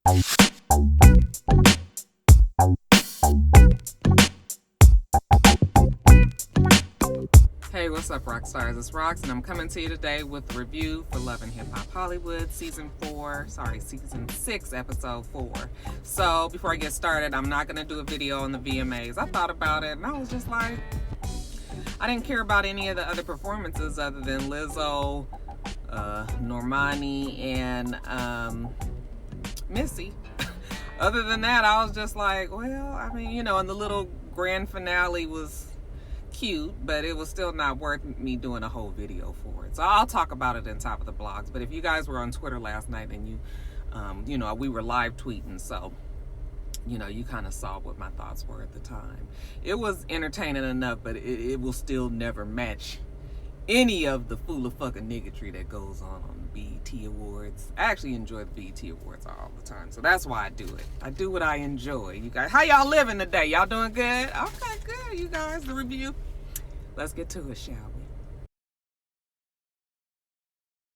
Hey, what's up, Roxstars? It's Rox, and I'm coming to you today with a review for Love and Hip Hop Hollywood, Season 6, Episode 4. So, before I get started, I'm not going to do a video on the VMAs. I thought about it, and I was just like, I didn't care about any of the other performances other than Lizzo, Normani, and Missy. Other than that, I was just like, well, I mean, and the little grand finale was cute, but it was still not worth me doing a whole video for it. So I'll talk about it in top of the blogs. But if you guys were on Twitter last night and we were live tweeting, so you kind of saw what my thoughts were at the time. It was entertaining enough, but it will still never match any of the fool of fucking niggatry that goes on the BET Awards. I actually enjoy the BET Awards all the time, so that's why I do it. I do what I enjoy. You guys, how y'all living today? Y'all doing good? Okay, good, you guys. The review. Let's get to it, shall we?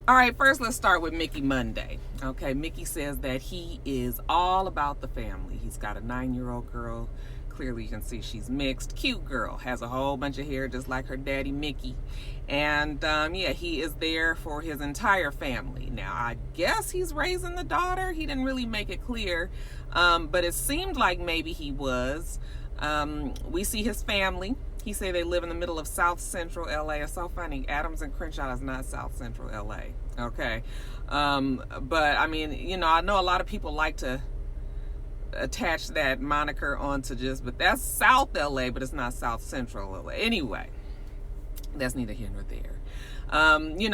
All right, first let's start with Mickey Monday. Okay, Mickey says that he is all about the family. He's got a 9-year-old girl. Clearly you can see she's mixed. Cute girl. Has a whole bunch of hair just like her daddy Mickey. And he is there for his entire family. Now, I guess he's raising the daughter. He didn't really make it clear. But it seemed like maybe he was. We see his family. He said they live in the middle of South Central LA. It's so funny. Adams and Crenshaw is not South Central LA. Okay. But I mean, I know a lot of people like to attach that moniker onto but that's South LA, but it's not South Central LA. Anyway, that's neither here nor there.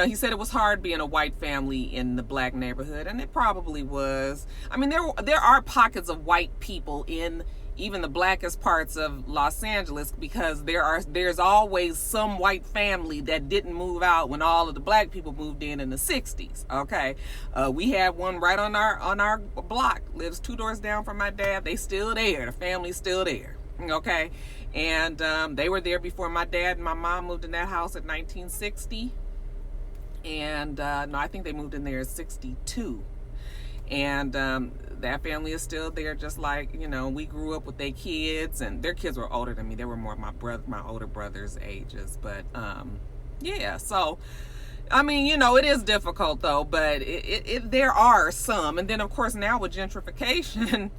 He said it was hard being a white family in the black neighborhood, and it probably was. I mean, there are pockets of white people in even the blackest parts of Los Angeles, because there's always some white family that didn't move out when all of the black people moved in the 60s. Okay, we had one right on our block, lives 2 doors down from my dad. They still there. The family's still there. Okay, and they were there before my dad and my mom moved in that house in 1960. And no, I think they moved in there in 62. And that family is still there, just like, we grew up with their kids, and their kids were older than me. They were more my older brother's ages. But so I mean, it is difficult though, but there are some. And then of course now with gentrification,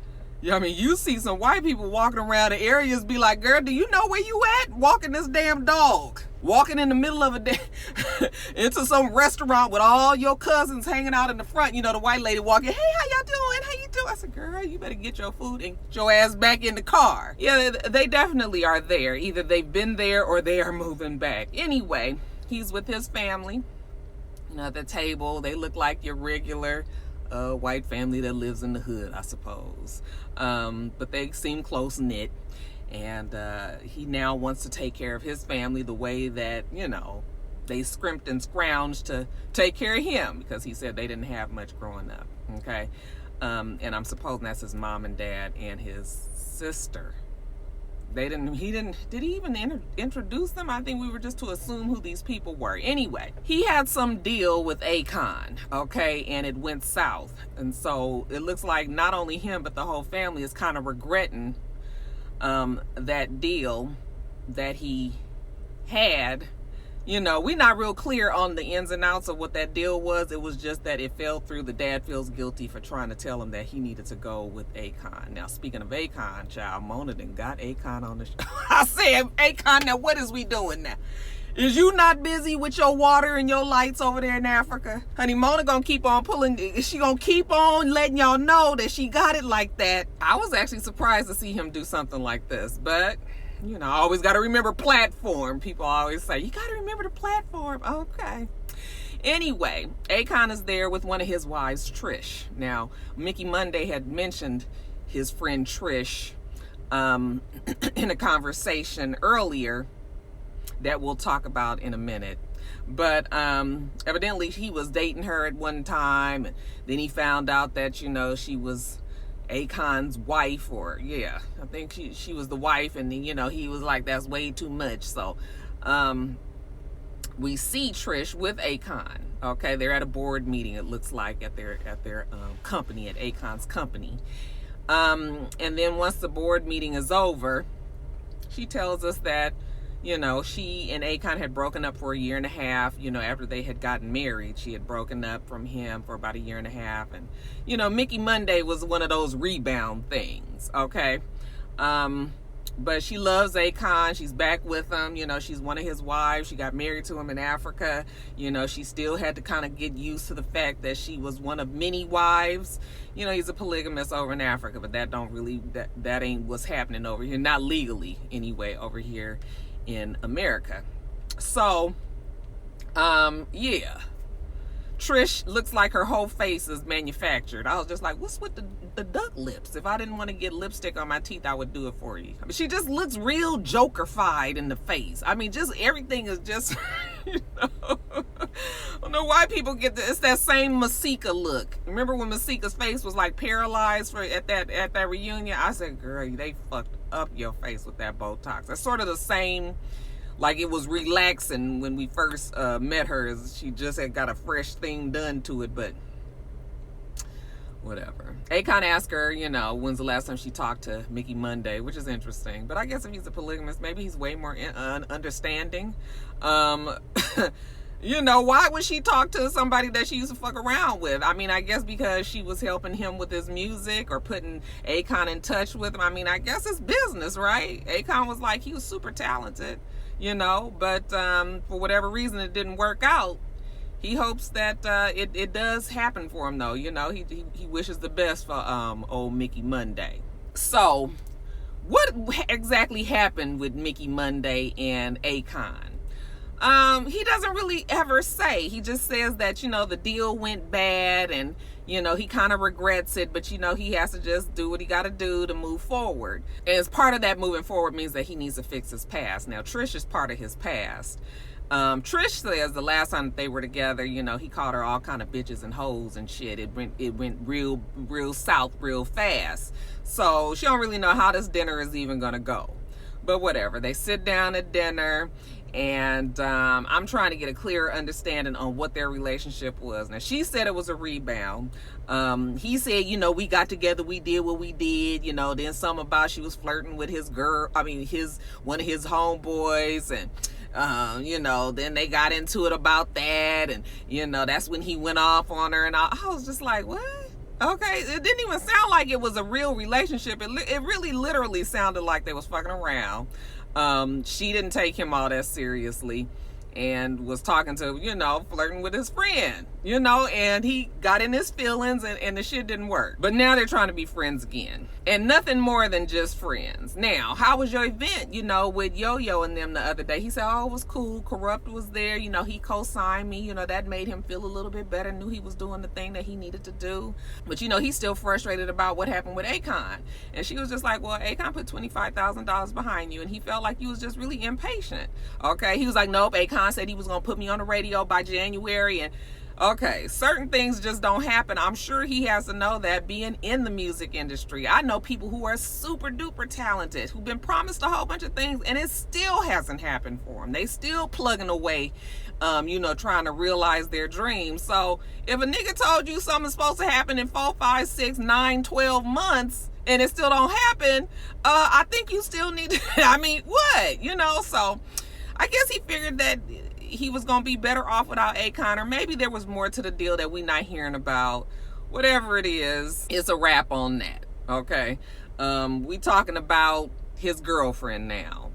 I mean, you see some white people walking around the areas, be like, girl, do you know where you at? Walking this damn dog. Walking in the middle of into some restaurant with all your cousins hanging out in the front. The white lady walking, hey, how y'all doing? How you doing? I said, girl, you better get your food and get your ass back in the car. Yeah, they definitely are there. Either they've been there or they are moving back. Anyway, he's with his family. At the table, they look like your regular white family that lives in the hood, I suppose. But they seem close-knit. And he now wants to take care of his family the way that, they scrimped and scrounged to take care of him, because he said they didn't have much growing up. Okay. And I'm supposing that's his mom and dad and his sister. Did he even introduce them? I think we were just to assume who these people were. Anyway, he had some deal with Akon, okay, and it went south. And so it looks like not only him, but the whole family is kind of regretting that deal that he had. We're not real clear on the ins and outs of what that deal was. It was just that it fell through. The dad feels guilty for trying to tell him that he needed to go with Akon. Now, speaking of Akon, child, Mona done got Akon on the show. I said, Akon, now what is we doing now? Is you not busy with your water and your lights over there in Africa? Honey, Mona gonna keep on pulling. Is she gonna keep on letting y'all know that she got it like that? I was actually surprised to see him do something like this, but I always got to remember platform. People always say, you got to remember the platform. Okay. Anyway, Akon is there with one of his wives, Trish. Now, Mickey Monday had mentioned his friend Trish in a conversation earlier that we'll talk about in a minute. But evidently he was dating her at one time. And then he found out that, she was Akon's wife, or I think she was the wife, and he was like, that's way too much. So we see Trish with Akon. Okay, they're at a board meeting, it looks like, at their company, at Akon's company. And then once the board meeting is over, she tells us that, she and Akon had broken up for a year and a half, after they had gotten married. She had broken up from him for about a year and a half. And, Mickey Monday was one of those rebound things, okay? But she loves Akon. She's back with him. She's one of his wives. She got married to him in Africa. She still had to kind of get used to the fact that she was one of many wives. He's a polygamist over in Africa, but that ain't what's happening over here. Not legally, anyway, over here in America. So, yeah. Trish looks like her whole face is manufactured. I was just like, what's with the duck lips? If I didn't want to get lipstick on my teeth, I would do it for you. She just looks real Joker-fied in the face. just everything is just, I don't know why people get this. It's that same Masika look. Remember when Masika's face was like paralyzed at that reunion? I said, girl, they fucked up your face with that Botox. That's sort of the same. Like it was relaxing when we first met her. She just had got a fresh thing done to it, but whatever. Akon asked her, when's the last time she talked to Mickey Monday, which is interesting. But I guess if he's a polygamist, maybe he's way more understanding. Why would she talk to somebody that she used to fuck around with? I guess because she was helping him with his music or putting Akon in touch with him. I guess it's business, right? Akon was like, he was super talented. But for whatever reason it didn't work out. He hopes that it does happen for him though. He wishes the best for old Mickey Monday. So what exactly happened with Mickey Monday and Akon? He doesn't really ever say. He just says that, the deal went bad and, he kind of regrets it, but, he has to just do what he got to do to move forward. And as part of that moving forward means that he needs to fix his past. Now, Trish is part of his past. Trish says the last time that they were together, he called her all kind of bitches and hoes and shit. It went real south real fast. So she don't really know how this dinner is even going to go. But whatever. They sit down at dinner. And I'm trying to get a clearer understanding on what their relationship was. Now, she said it was a rebound. He said, we got together, we did what we did. Then some about she was flirting with one of his homeboys. And, then they got into it about that. And, that's when he went off on her. And I was just like, what? Okay, it didn't even sound like it was a real relationship. It really literally sounded like they was fucking around. She didn't take him all that seriously and was talking to, flirting with his friend, and he got in his feelings and the shit didn't work. But now they're trying to be friends again. And nothing more than just friends. Now, how was your event, with Yo-Yo and them the other day? He said, it was cool. Corrupt was there. He co-signed me. That made him feel a little bit better. Knew he was doing the thing that he needed to do. But, he's still frustrated about what happened with Akon. And she was just like, well, Akon put $25,000 behind you. And he felt like you was just really impatient. Okay. He was like, nope, Akon said he was going to put me on the radio by January. And okay, certain things just don't happen. I'm sure he has to know that, being in the music industry. I know people who are super duper talented, who've been promised a whole bunch of things, and it still hasn't happened for them. They still plugging away, trying to realize their dreams. So if a nigga told you something's supposed to happen in 4, 5, 6, 9, 12 months, and it still don't happen, I think you still need to, what? So I guess he figured that he was going to be better off without Akon, or maybe there was more to the deal that we're not hearing about. Whatever it is, it's a wrap on that. Okay. We talking about his girlfriend now.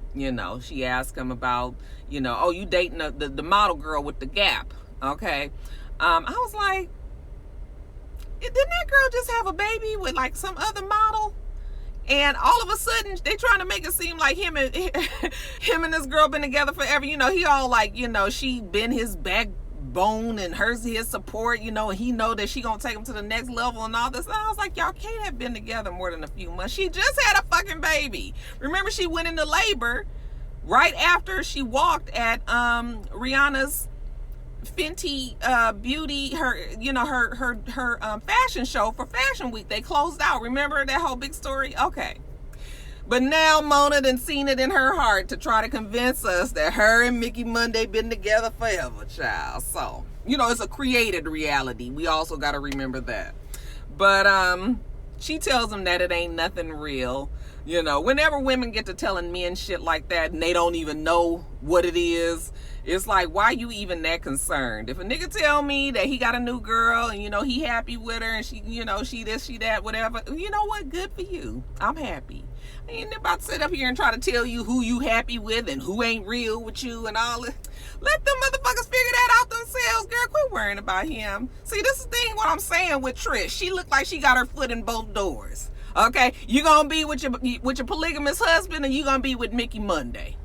She asked him about, you dating the model girl with the gap. Okay. I was like, didn't that girl just have a baby with like some other model? And all of a sudden, they trying to make it seem like him and this girl been together forever. He all like, she been his backbone and his support, and he know that she gonna take him to the next level and all this. And I was like, y'all can't have been together more than a few months. She just had a fucking baby. Remember, she went into labor right after she walked at Rihanna's Fenty Beauty, her fashion show for Fashion Week. They closed out. Remember that whole big story? Okay. But now Mona done seen it in her heart to try to convince us that her and Mickey Monday been together forever, child. So, you know, it's a created reality. We also got to remember that. But she tells him that it ain't nothing real. You know, whenever women get to telling men shit like that and they don't even know what it is, it's like, why you even that concerned? If a nigga tell me that he got a new girl and, you know, he happy with her and she, you know, she this, she that, whatever, you know what? Good for you. I'm happy. I ain't about to sit up here and try to tell you who you happy with and who ain't real with you and all that. Let them motherfuckers figure that out themselves, girl. Quit worrying about him. See, this is the thing what I'm saying with Trish. She looked like she got her foot in both doors. Okay, you gonna be with your polygamous husband, and you gonna be with Mickey Monday.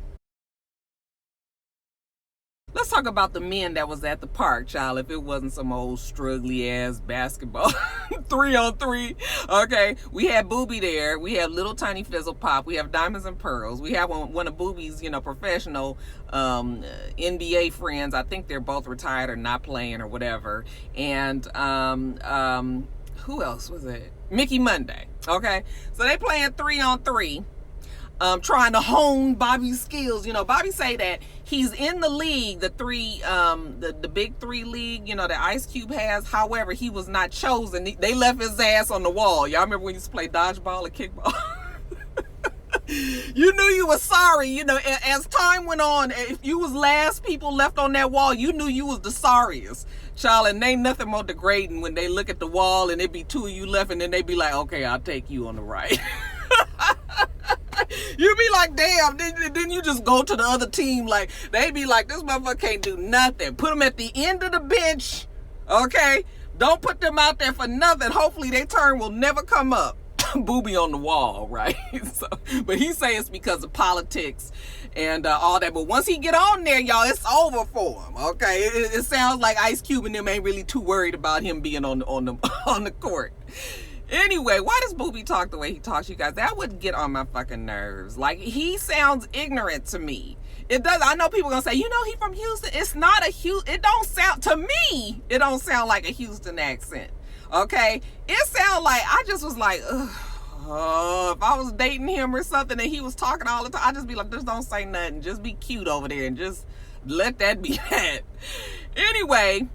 Let's talk about the men that was at the park, child. If it wasn't some old struggly ass basketball 3-on-3, okay. We had Booby there. We have Little Tiny Fizzle Pop. We have Diamonds and Pearls. We have one of Booby's, you know, professional NBA friends. I think they're both retired or not playing or whatever. And who else was it? Mickey Monday. Okay, so they playing 3-on-3, trying to hone Bobby's skills. You know, Bobby say that he's in the league, the big three league, you know, that Ice Cube has. However, he was not chosen. They left his ass on the wall. Y'all remember when you used to play dodgeball or kickball? You knew you were sorry. You know, as time went on, if you was last people left on that wall, you knew you was the sorriest. Child, and ain't nothing more degrading when they look at the wall and it be two of you left and then they be like, okay, I'll take you on the right. You be like, damn, then you just go to the other team. Like, they be like, this motherfucker can't do nothing. Put them at the end of the bench, okay? Don't put them out there for nothing. Hopefully their turn will never come up. Booby on the wall, right? So, but he say it's because of politics and all that. But once he get on there, y'all, it's over for him. Okay, it sounds like Ice Cube and them ain't really too worried about him being on the court. Anyway, why does Booby talk the way he talks, you guys? That would get on my fucking nerves. Like, he sounds ignorant to me. It does. I know people gonna say, you know, he from Houston. It's not a Houston. It don't sound, to me, it don't sound like a Houston accent. Okay, it sounds like, I just was like, ugh. If I was dating him or something and he was talking all the time, I'd just be like, just don't say nothing. Just be cute over there and just let that be that. Anyway,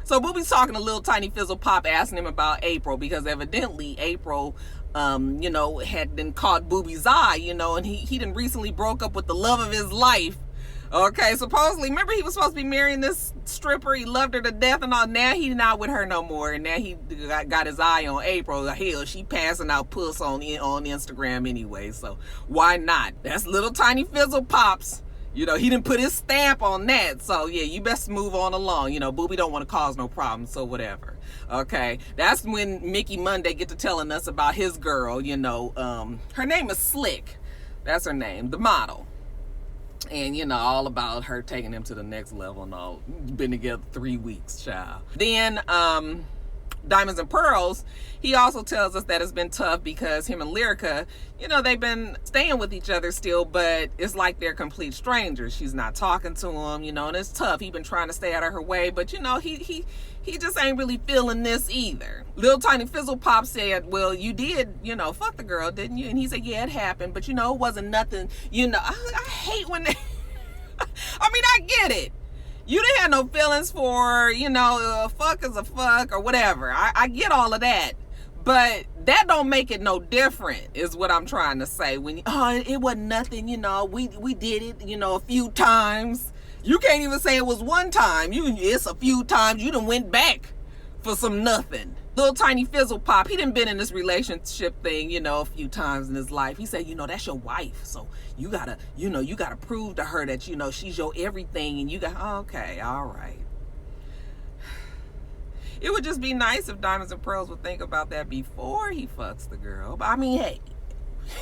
so Booby's talking to Little Tiny Fizzle Pop, asking him about April, because evidently April, you know, had been caught Booby's eye, you know, and he done recently broke up with the love of his life. Okay, supposedly, remember he was supposed to be marrying this stripper. He loved her to death and all. Now he's not with her no more. And now he got his eye on April. Hell, she passing out puss on Instagram anyway. So why not? That's Little Tiny Fizzle Pops. You know, he didn't put his stamp on that. So yeah, you best move on along. You know, Booby don't want to cause no problems, so whatever. Okay, that's when Mickey Monday get to telling us about his girl. You know, her name is Slick. That's her name, the model. And, you know, all about her taking him to the next level and all. Been together 3 weeks, child. Then, Diamonds and Pearls, he also tells us that it's been tough because him and Lyrica, you know, they've been staying with each other still, but it's like they're complete strangers. She's not talking to him, you know, and it's tough. He's been trying to stay out of her way, but, you know, he just ain't really feeling this either. Little Tiny Fizzle Pop said, well, you did, you know, fuck the girl, didn't you? And he said, yeah, it happened, but, you know, it wasn't nothing, you know. I hate when they, I mean, I get it. You didn't have no feelings for, you know, fuck is a fuck or whatever. I get all of that. But that don't make it no different, is what I'm trying to say. When it wasn't nothing, you know, we did it, you know, a few times. You can't even say it was one time. It's a few times. You done went back for some nothing. Little Tiny Fizzle Pop, he done been in this relationship thing, you know, a few times in his life. He said, you know, that's your wife. So you gotta, you know, you gotta prove to her that, you know, she's your everything. And you got, okay, all right. It would just be nice if Diamonds and Pearls would think about that before he fucks the girl. But I mean, hey,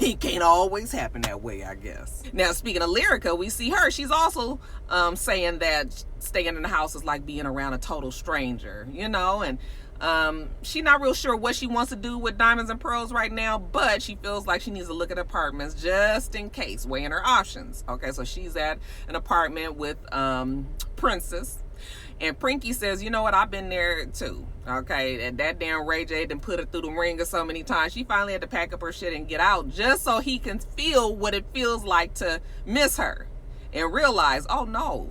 it can't always happen that way, I guess. Now, speaking of Lyrica, we see her. She's also saying that staying in the house is like being around a total stranger, you know, and she's not real sure what she wants to do with Diamonds and Pearls right now, but she feels like she needs to look at apartments just in case, weighing her options. Okay, so she's at an apartment with Princess. And Prinky says, you know what, I've been there too. Okay, and that damn Ray J done put her through the ringer so many times. She finally had to pack up her shit and get out just so he can feel what it feels like to miss her and realize, oh no,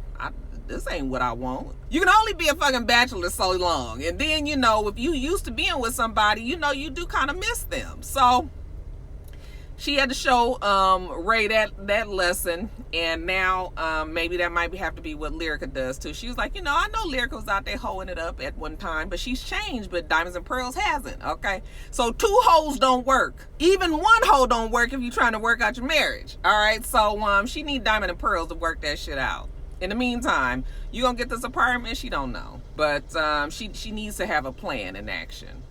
this ain't what I want. You can only be a fucking bachelor so long. And then, you know, if you used to being with somebody, you know, you do kind of miss them. So she had to show Ray that lesson, and now maybe that might have to be what Lyrica does too. She was like, you know, I know Lyrica was out there hoeing it up at one time, but she's changed, but Diamonds and Pearls hasn't, okay? So 2 hoes don't work. Even 1 hoe don't work if you're trying to work out your marriage, all right? So she need Diamond and Pearls to work that shit out. In the meantime, you gonna get this apartment? She don't know, but she needs to have a plan in action.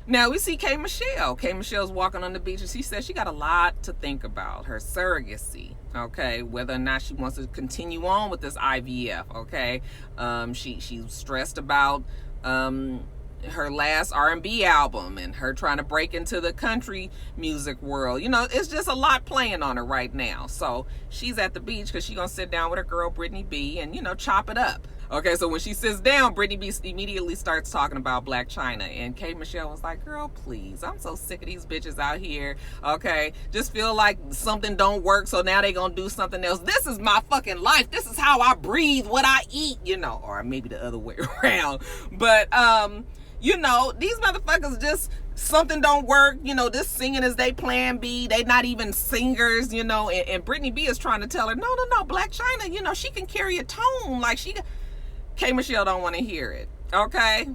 Now we see K Michelle. K Michelle's walking on the beach, and she says she got a lot to think about. Her surrogacy, okay, whether or not she wants to continue on with this IVF, okay. She's stressed about her last R&B album and her trying to break into the country music world. You know, it's just a lot playing on her right now. So she's at the beach because she's gonna sit down with her girl Brittany B and, you know, chop it up. Okay, so when she sits down, Brittany B immediately starts talking about Black China, and K Michelle was like, girl, please, I'm so sick of these bitches out here, okay? Just feel like something don't work, so now they gonna do something else. This is my fucking life. This is how I breathe, what I eat, you know, or maybe the other way around. But, you know, these motherfuckers just, something don't work, you know, this singing is they plan B, they not even singers, you know, and Brittany B is trying to tell her, no, Black China, you know, she can carry a tone, like K Michelle don't want to hear it, okay?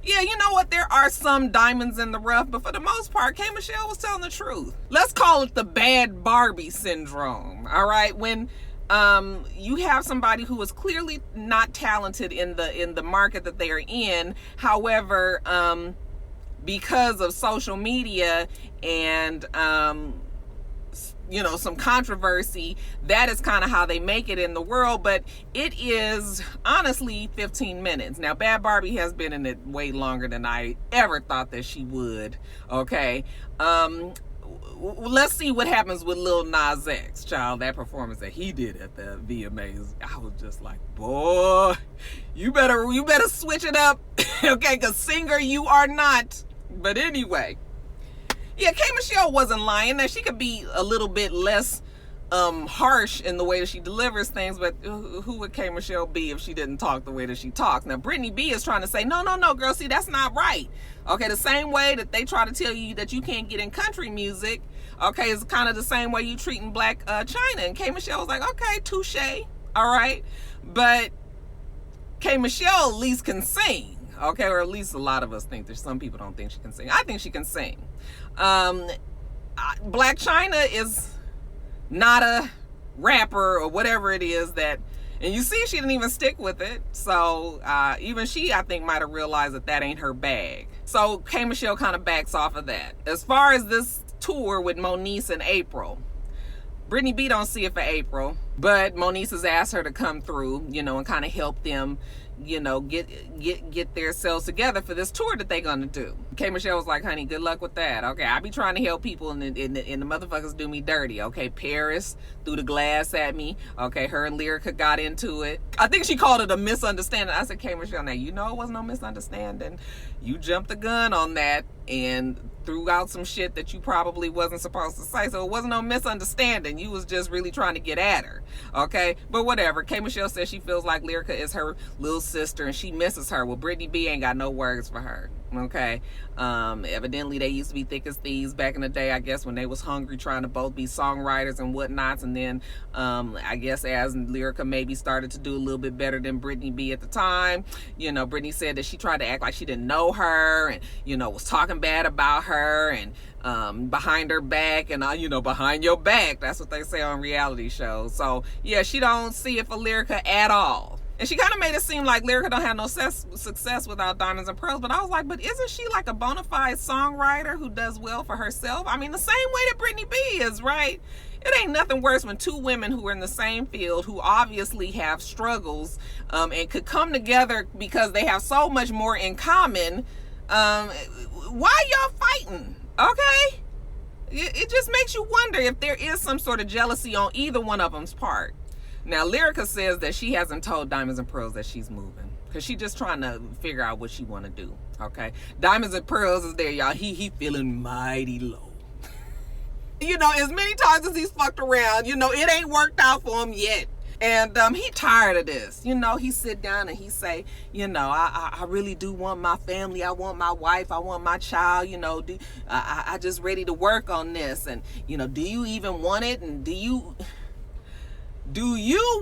Yeah, you know what, there are some diamonds in the rough, but for the most part, K Michelle was telling the truth. Let's call it the bad Barbie syndrome, all right? When you have somebody who is clearly not talented in the market that they are in, however, because of social media and you know, some controversy, that is kind of how they make it in the world. But it is honestly 15 minutes. Now, Bad Barbie has been in it way longer than I ever thought that she would, okay? Let's see what happens with Lil Nas X, child. That performance that he did at the VMAs, I was just like, boy, you better switch it up, okay? Because singer you are not. But anyway, yeah, K Michelle wasn't lying. Now she could be a little bit less harsh in the way that she delivers things, but who would K Michelle be if she didn't talk the way that she talks? Now Brittany B is trying to say, no, girl, see, that's not right. Okay, the same way that they try to tell you that you can't get in country music, okay, is kind of the same way you treating Black China. And K Michelle was like, okay, touche, all right, but K Michelle at least can sing. Okay, or at least a lot of us think. There's some people don't think she can sing. I think she can sing. Black China is not a rapper or whatever it is that, and you see she didn't even stick with it. So even she, I think, might have realized that ain't her bag. So K Michelle kind of backs off of that. As far as this tour with Moniece and April, Brittany B don't see it for April, but Moniece has asked her to come through, you know, and kind of help them, you know, get themselves together for this tour that they're gonna do. K Michelle was like, honey, good luck with that. Okay, I be trying to help people and the motherfuckers do me dirty. Okay, Paris threw the glass at me. Okay, her and Lyrica got into it. I think she called it a misunderstanding. I said, K Michelle, now you know it wasn't no misunderstanding. You jumped the gun on that and threw out some shit that you probably wasn't supposed to say. So it wasn't no misunderstanding. You was just really trying to get at her. Okay, but whatever. K Michelle says she feels like Lyrica is her little sister and she misses her. Well, Brittany B ain't got no words for her. Okay, evidently they used to be thick as thieves back in the day, I guess, when they was hungry, trying to both be songwriters and whatnots. And then I guess as Lyrica maybe started to do a little bit better than Brittany B at the time, you know, Brittany said that she tried to act like she didn't know her and, you know, was talking bad about her and behind her back and, you know, behind your back. That's what they say on reality shows. So yeah, she don't see it for Lyrica at all. And she kind of made it seem like Lyrica don't have no success without Diamonds and Pearls. But I was like, but isn't she like a bona fide songwriter who does well for herself? I mean, the same way that Brittany B is, right? It ain't nothing worse when two women who are in the same field, who obviously have struggles and could come together because they have so much more in common. Why y'all fighting? Okay? It just makes you wonder if there is some sort of jealousy on either one of them's part. Now, Lyrica says that she hasn't told Diamonds and Pearls that she's moving. because she just trying to figure out what she want to do. Okay, Diamonds and Pearls is there, y'all. He feeling mighty low. You know, as many times as he's fucked around, you know, it ain't worked out for him yet. And he tired of this. You know, he sit down and he say, you know, I really do want my family. I want my wife. I want my child. You know, I just ready to work on this. And, you know, do you even want it? And do you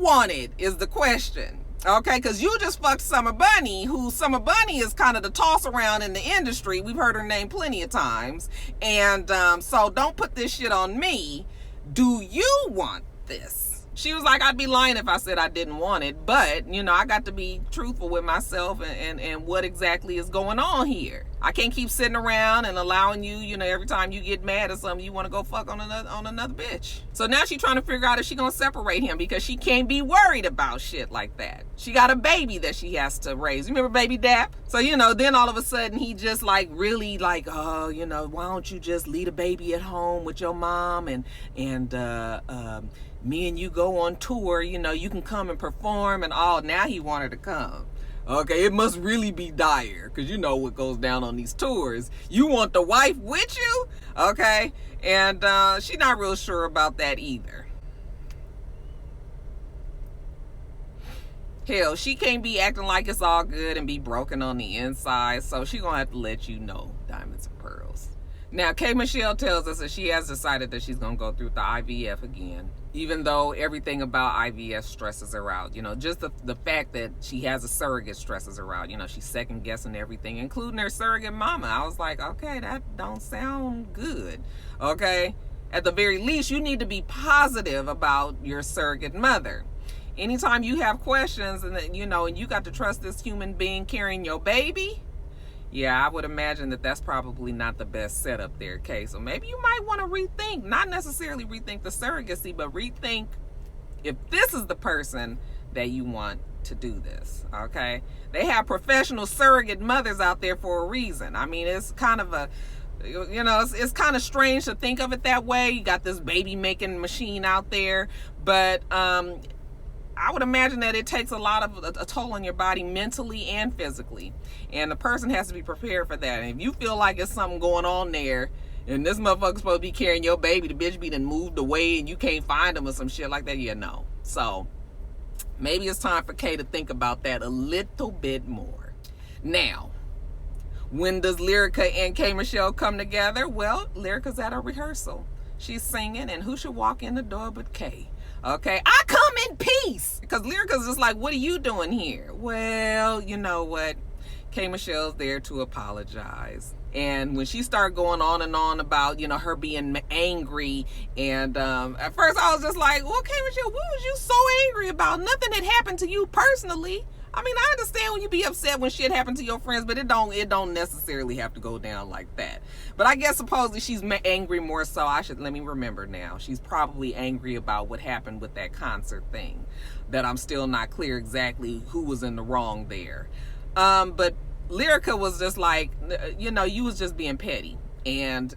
want it is the question. Okay, because you just fucked Summer Bunny, who Summer Bunny is kind of the toss around in the industry. We've heard her name plenty of times. And so don't put this shit on me. Do you want this? She was like, I'd be lying if I said I didn't want it. But, you know, I got to be truthful with myself and what exactly is going on here. I can't keep sitting around and allowing you, you know, every time you get mad at something, you want to go fuck on another bitch. So now she's trying to figure out if she's going to separate him because she can't be worried about shit like that. She got a baby that she has to raise. You remember Baby Dap? So, you know, then all of a sudden he just like really like, oh, you know, why don't you just leave a baby at home with your mom and me and you go on tour, you know, you can come and perform and all. Now he wanted to come. Okay, it must really be dire because you know what goes down on these tours. You want the wife with you? Okay, and she's not real sure about that either. Hell, she can't be acting like it's all good and be broken on the inside, so she gonna have to let you know, Diamonds and Pearls. Now, K. Michelle tells us that she has decided that she's gonna go through the IVF again, even though everything about IVF stresses her out. You know, just the fact that she has a surrogate stresses her out. You know, she's second guessing everything, including her surrogate mama. I was like, okay, that don't sound good. Okay, at the very least, you need to be positive about your surrogate mother. Anytime you have questions and you know, and you got to trust this human being carrying your baby, yeah, I would imagine that that's probably not the best setup there, Kay. So maybe you might want to rethink, not necessarily rethink the surrogacy, but rethink if this is the person that you want to do this, okay? They have professional surrogate mothers out there for a reason. I mean, it's kind of a, you know, it's kind of strange to think of it that way. You got this baby making machine out there, but I would imagine that it takes a lot of a toll on your body mentally and physically. And the person has to be prepared for that. And if you feel like it's something going on there and this motherfucker's supposed to be carrying your baby, the bitch be done moved away and you can't find him or some shit like that, yeah, no. So maybe it's time for Kay to think about that a little bit more. Now, when does Lyrica and K. Michelle come together? Well, Lyrica's at a rehearsal. She's singing, and who should walk in the door but Kay? Okay, I come in peace. Because Lyrica's just like, what are you doing here? Well, you know what? K. Michelle's there to apologize. And when she started going on and on about, you know, her being angry, and at first I was just like, well, K. Michelle, what was you so angry about? Nothing had happened to you personally. I mean, I understand when you be upset when shit happened to your friends, but it don't necessarily have to go down like that. But I guess supposedly she's angry more so. Let me remember now. She's probably angry about what happened with that concert thing, that I'm still not clear exactly who was in the wrong there. But Lyrica was just like, you know, you was just being petty, and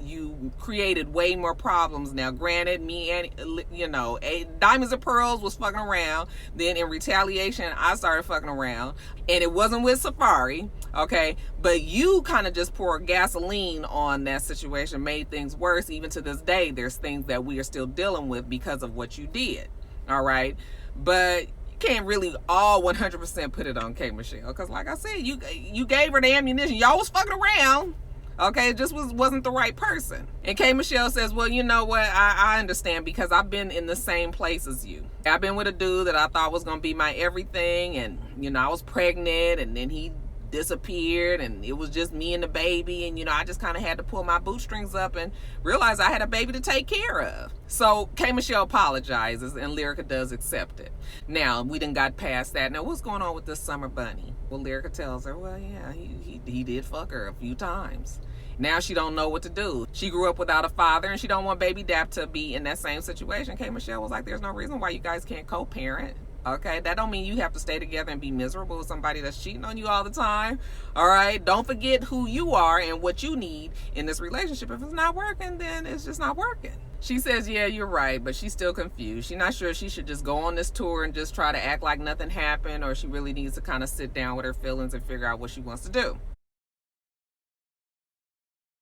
you created way more problems. Now, granted, me and, you know, Diamonds and Pearls was fucking around. Then in retaliation, I started fucking around. And it wasn't with Safari, okay? But you kind of just poured gasoline on that situation, made things worse. Even to this day, there's things that we are still dealing with because of what you did, all right? But you can't really all 100% put it on K. Michelle. Because like I said, you gave her the ammunition. Y'all was fucking around. Okay, it just wasn't the right person. And K. Michelle says, well, you know what? I understand because I've been in the same place as you. I've been with a dude that I thought was going to be my everything. And, you know, I was pregnant and then he disappeared and it was just me and the baby. And, you know, I just kind of had to pull my bootstrings up and realize I had a baby to take care of. So K. Michelle apologizes and Lyrica does accept it. Now, we done got past that. Now, what's going on with this Summer Bunny? Well, Lyrica tells her, well, yeah, he did fuck her a few times. Now she don't know what to do. She grew up without a father and she don't want Baby Dap to be in that same situation. K. Michelle was like, there's no reason why you guys can't co-parent. Okay, that don't mean you have to stay together and be miserable with somebody that's cheating on you all the time. All right, don't forget who you are and what you need in this relationship. If it's not working, then it's just not working. She says, yeah, you're right, but she's still confused. She's not sure if she should just go on this tour and just try to act like nothing happened, or she really needs to kind of sit down with her feelings and figure out what she wants to do.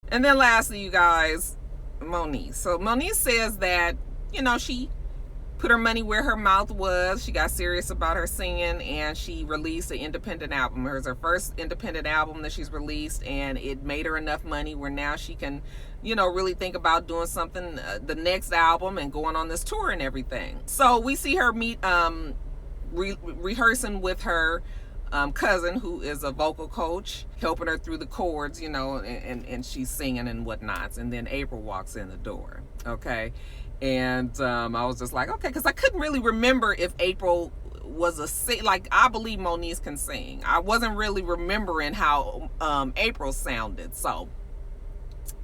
And then lastly, you guys, Moniece. So Moniece says that, she put her money where her mouth was. She got serious about her singing, and she released an independent album. It was her first independent album that she's released, and it made her enough money where now she can, really think about doing something, the next album, and going on this tour and everything. So we see her rehearsing with her cousin, who is a vocal coach, helping her through the chords, and she's singing and whatnot. And then April walks in the door. Okay. And I was just like, okay, because I couldn't really remember if April was I believe Moniece can sing. I wasn't really remembering how April sounded. So,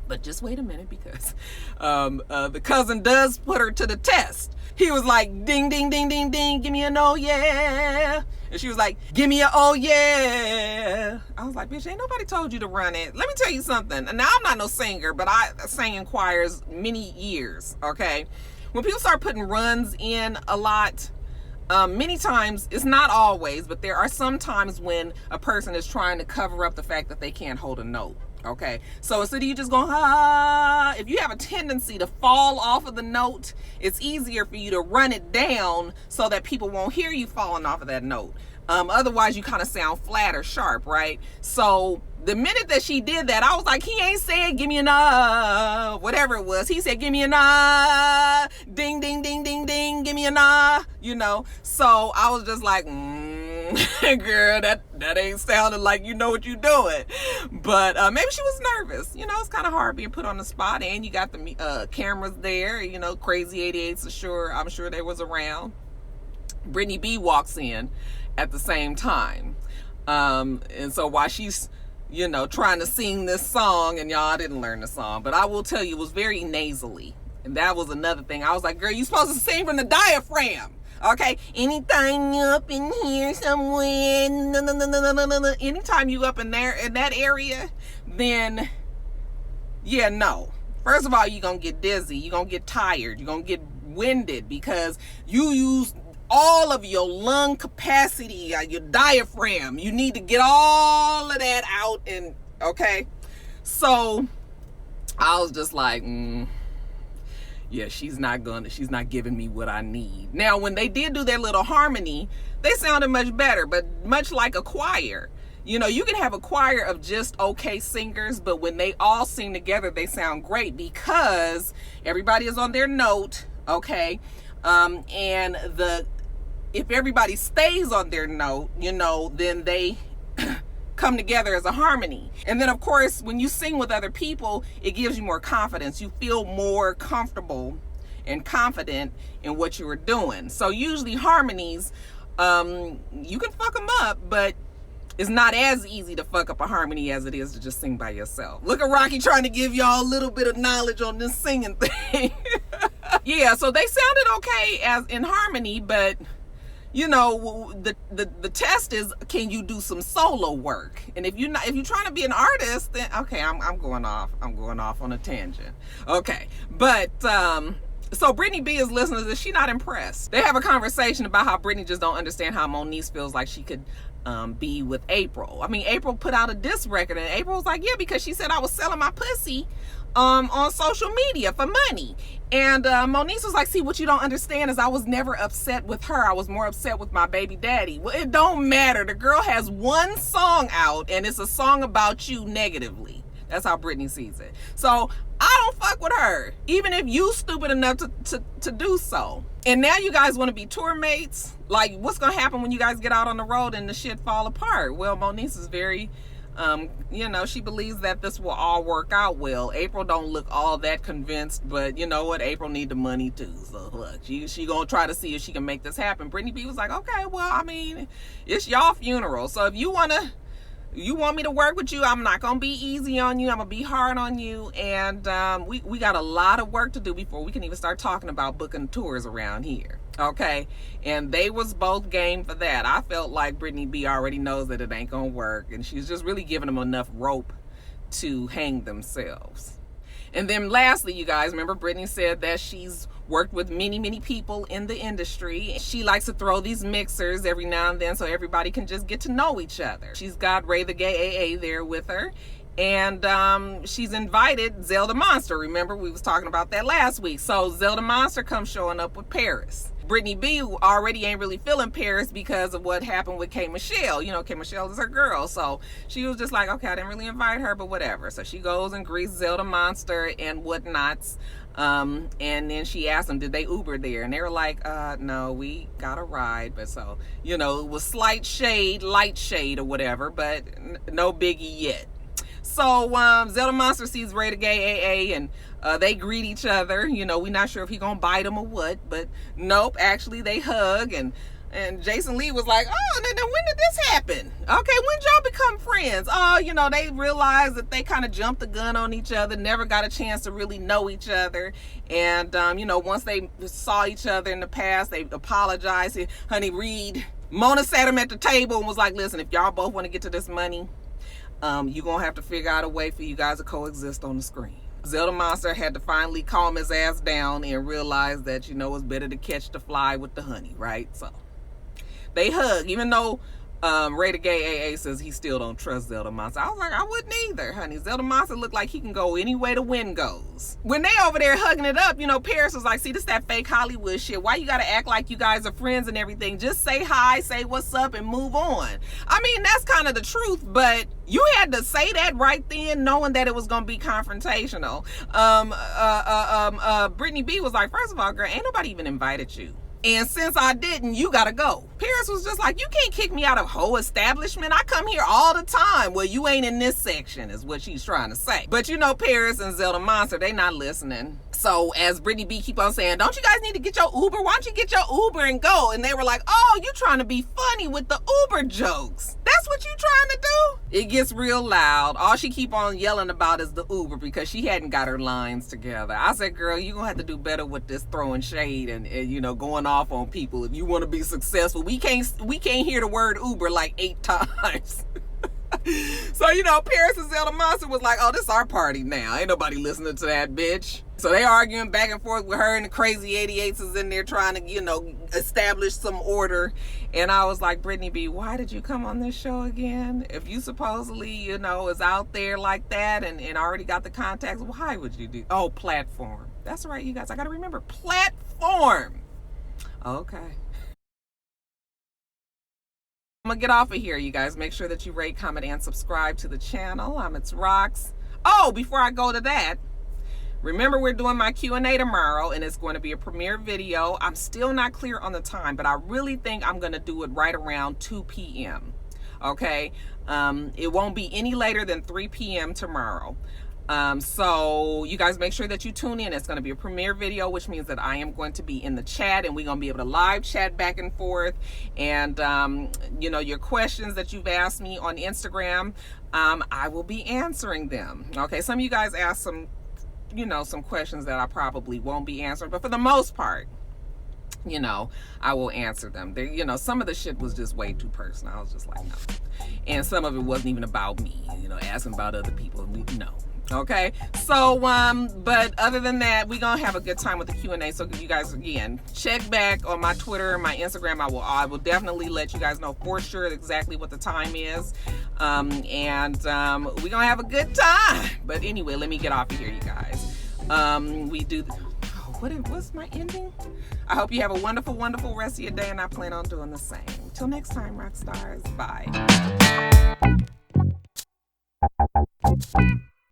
but just wait a minute, because the cousin does put her to the test. He was like, ding, ding, ding, ding, ding, give me an oh yeah. And she was like, give me a oh yeah. I was like, bitch, ain't nobody told you to run it. Let me tell you something. And now I'm not no singer, but I sang in choirs many years, okay? When people start putting runs in a lot, many times, it's not always, but there are some times when a person is trying to cover up the fact that they can't hold a note. Okay, so instead of you just going, if you have a tendency to fall off of the note, it's easier for you to run it down so that people won't hear you falling off of that note. Otherwise, you kind of sound flat or sharp, right? So the minute that she did that, I was like, he ain't said, give me an whatever it was. He said, give me an ding, ding, ding, ding, ding, give me an So I was just like, girl, that ain't sounding like you know what you're doing. But maybe she was nervous. It's kind of hard being put on the spot, and you got the cameras there. Crazy 88's I'm sure they was around. Brittany B walks in at the same time, and so while she's trying to sing this song, and y'all, I didn't learn the song, but I will tell you, it was very nasally, and that was another thing. I was like, girl, you supposed to sing from the diaphragm. Okay, anytime you up in here somewhere, no. Anytime you up in there, in that area, then, yeah, no. First of all, you're going to get dizzy. You're going to get tired. You're going to get winded, because you use all of your lung capacity, your diaphragm. You need to get all of that out, and, okay? So, I was just like, yeah, she's not giving me what I need. Now, when they did do their little harmony, they sounded much better, but much like a choir. You can have a choir of just okay singers, but when they all sing together, they sound great, because everybody is on their note, okay? And if everybody stays on their note, then they come together as a harmony. And then, of course, when you sing with other people, it gives you more confidence. You feel more comfortable and confident in what you are doing. So usually harmonies, you can fuck them up, but it's not as easy to fuck up a harmony as it is to just sing by yourself. Look at Rocky trying to give y'all a little bit of knowledge on this singing thing. Yeah, so they sounded okay as in harmony, but the test is, can you do some solo work? And if you're trying to be an artist, then okay, I'm going off on a tangent. Okay, but so Brittany B is listening to this. She's not impressed. They have a conversation about how Brittany just don't understand how Moniece feels like she could be with April. I mean, April put out a diss record, and April was like, yeah, because she said I was selling my pussy on social media for money. And Moniece was like, see, what you don't understand is I was never upset with her. I was more upset with my baby daddy. Well, it don't matter. The girl has one song out, and it's a song about you negatively. That's how Brittany sees it. So I don't fuck with her, even if you stupid enough to do so. And now you guys want to be tour mates? Like, what's going to happen when you guys get out on the road and the shit fall apart? Well, Moniece is very... she believes that this will all work out well. April don't look all that convinced, but you know what? April need the money too. So look, she gonna try to see if she can make this happen. Brittany B was like, okay, well, I mean, it's y'all funeral. So if you want me to work with you, I'm not gonna be easy on you. I'm gonna be hard on you. And we got a lot of work to do before we can even start talking about booking tours around here. Okay, and they was both game for that. I felt like Brittany B already knows that it ain't gonna work, and she's just really giving them enough rope to hang themselves. And then lastly, you guys, remember Brittany said that she's worked with many people in the industry. She likes to throw these mixers every now and then so everybody can just get to know each other. She's got Ray the Gay AA there with her. And she's invited Zelda Monster. Remember, we was talking about that last week. So Zelda Monster comes showing up with Paris. Brittany B already ain't really feeling Paris because of what happened with K. Michelle. You know, K. Michelle is her girl. So she was just like, okay, I didn't really invite her, but whatever. So she goes and greets Zelda Monster and whatnots. And then she asked them, did they Uber there? And they were like, no, we got a ride. But so, you know, it was slight shade, light shade or whatever, but no biggie yet. So Zelda Monster sees Ray the Gay AA and they greet each other. You know, we're not sure if he gonna bite him or what, but nope, actually they hug. And Jason Lee was like, oh, then when did this happen? Okay, when did y'all become friends? Oh, you know, they realized that they kind of jumped the gun on each other, never got a chance to really know each other. And, you know, once they saw each other in the past, they apologized. Honey Reed, Mona sat him at the table and was like, listen, if y'all both want to get to this money, you're gonna have to figure out a way for you guys to coexist on the screen. Zelda Monster had to finally calm his ass down and realize that, you know, it's better to catch the fly with the honey, right? So they hug, even though Ray the Gay AA says he still don't trust Zelda Monster. I was like, I wouldn't either, honey. Zelda Monster looked like he can go any way the wind goes. When they over there hugging it up, you know, Paris was like, see, this that fake Hollywood shit. Why you gotta act like you guys are friends and everything? Just say hi, say what's up, and move on. I mean, that's kind of the truth, but you had to say that right then, knowing that it was gonna be confrontational. Brittany B was like, first of all, girl, ain't nobody even invited you. And since I didn't, you gotta go. Paris was just like, you can't kick me out of whole establishment. I come here all the time. Well, you ain't in this section is what she's trying to say. But you know, Paris and Zelda Monster, they not listening. So as Brittany B keep on saying, don't you guys need to get your Uber? Why don't you get your Uber and go? And they were like, oh, you trying to be funny with the Uber jokes. That's what you trying to do? It gets real loud. All she keep on yelling about is the Uber because she hadn't got her lines together. I said, girl, you gonna have to do better with this throwing shade and you know, going off on people if you want to be successful. We can't hear the word Uber like 8 times. So, you know, Paris and Zelda Monster was like, oh, this our party now. Ain't nobody listening to that bitch. So they arguing back and forth with her, and the crazy 88s is in there trying to, you know, establish some order. And I was like, Brittany B, why did you come on this show again? If you supposedly, you know, is out there like that and already got the contacts, why would you do? Oh, platform. That's right, you guys. I got to remember, platform. Okay. I'm gonna get off of here, you guys. Make sure that you rate, comment, and subscribe to the channel. I'm itsrox. Oh, before I go to that, remember we're doing my Q&A tomorrow, and it's going to be a premiere video. I'm still not clear on the time, but I really think I'm gonna do it right around 2 p.m. Okay, it won't be any later than 3 p.m. tomorrow. So you guys make sure that you tune in. It's going to be a premiere video, which means that I am going to be in the chat and we're going to be able to live chat back and forth. And, you know, your questions that you've asked me on Instagram, I will be answering them. Okay. Some of you guys asked some, you know, some questions that I probably won't be answering, but for the most part, you know, I will answer them. They, you know, some of the shit was just way too personal. I was just like, no. And some of it wasn't even about me, you know, asking about other people. No. Okay, so but other than that, we're gonna have a good time with the Q&A. So you guys, again, check back on my Twitter, my Instagram. I will definitely let you guys know for sure exactly what the time is, and we're gonna have a good time. But anyway, let me get off of here, you guys. We do what's my ending? I hope you have a wonderful rest of your day, and I plan on doing the same. Till next time, Roxstars. Bye.